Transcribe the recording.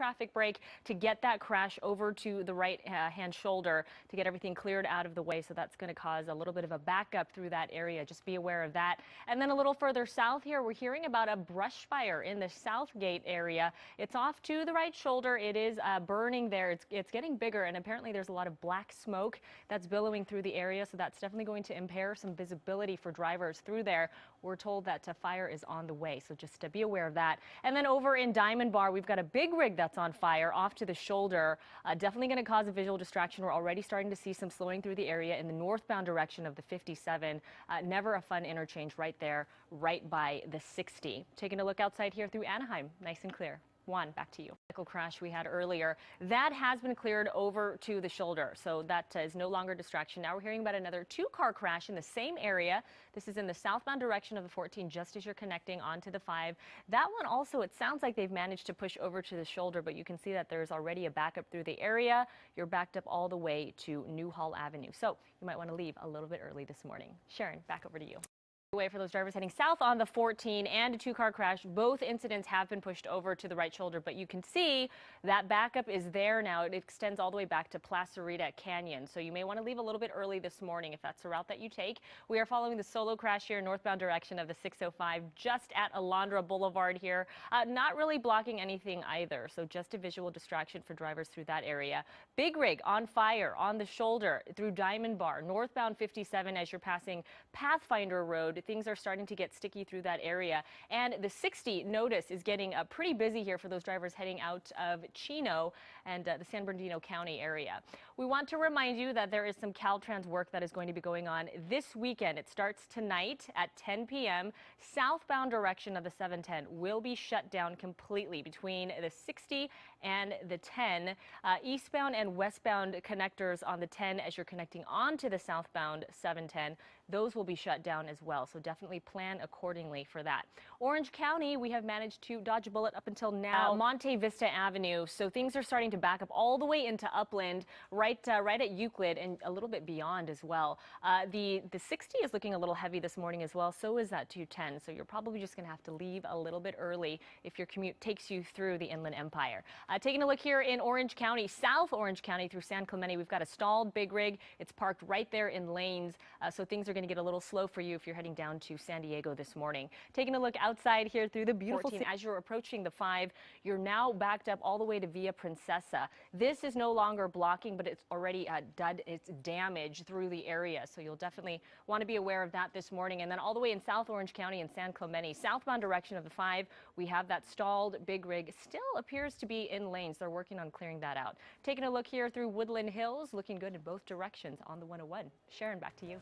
traffic break to get that crash over to the right hand shoulder to get everything cleared out of the way. So that's going to cause a little bit of a backup through that area. Just be aware of that. And then a little further south here, we're hearing about a brush fire in the Southgate area. It's off to the right shoulder. It is burning there. It's getting bigger, and apparently there's a lot of black smoke that's billowing through the area. So that's definitely going to impair some visibility for drivers through there. We're told that a fire is on the way, so just be aware of that. And then over in Diamond Bar, we've got a big rig that's on fire off to the shoulder. Definitely going to cause a visual distraction. We're already starting to see some slowing through the area in the northbound direction of the 57. Never a fun interchange right there, right by the 60. Taking a look outside here through Anaheim, nice and clear. Juan, back to you. Vehicle crash we had earlier, that has been cleared over to the shoulder, so that is no longer distraction. Now we're hearing about another two-car crash in the same area. This is in the southbound direction of the 14, just as you're connecting onto the 5. That one also, it sounds like they've managed to push over to the shoulder, but you can see that there's already a backup through the area. You're backed up all the way to Newhall Avenue, so you might want to leave a little bit early this morning. Sharon, back over to you. Way for those drivers heading south on the 14 and a two-car crash. Both incidents have been pushed over to the right shoulder, but you can see that backup is there now. It extends all the way back to Placerita Canyon, so you may want to leave a little bit early this morning if that's the route that you take. We are following the solo crash here northbound direction of the 605 just at Alondra Boulevard here. Not really blocking anything either, so just a visual distraction for drivers through that area. Big rig on fire on the shoulder through Diamond Bar, northbound 57 as you're passing Pathfinder Road. Things are starting to get sticky through that area. And the 60, notice, is getting pretty busy here for those drivers heading out of Chino and the San Bernardino County area. We want to remind you that there is some Caltrans work that is going to be going on this weekend. It starts tonight at 10 p.m. Southbound direction of the 710 will be shut down completely between the 60 and the 10. Eastbound and westbound connectors on the 10 as you're connecting onto the southbound 710, those will be shut down as well. So definitely plan accordingly for that. Orange County, we have managed to dodge a bullet up until now. Monte Vista Avenue, so things are starting to back up all the way into Upland, right at Euclid and a little bit beyond as well. The 60 is looking a little heavy this morning as well. So is that 210. So you're probably just going to have to leave a little bit early if your commute takes you through the Inland Empire. Taking a look here in Orange County, South Orange County through San Clemente, we've got a stalled big rig. It's parked right there in lanes, so things are going to get a little slow for you if you're heading down to San Diego this morning. Taking a look outside here through the beautiful 14, as you're approaching the 5, you're now backed up all the way to Via Princesa. This is no longer blocking, but it's already it's damaged through the area, so you'll definitely want to be aware of that this morning. And then all the way in South Orange County and San Clemente, southbound direction of the 5, we have that stalled big rig. Still appears to be in lanes. They're working on clearing that out. Taking a look here through Woodland Hills, looking good in both directions on the 101. Sharon, back to you.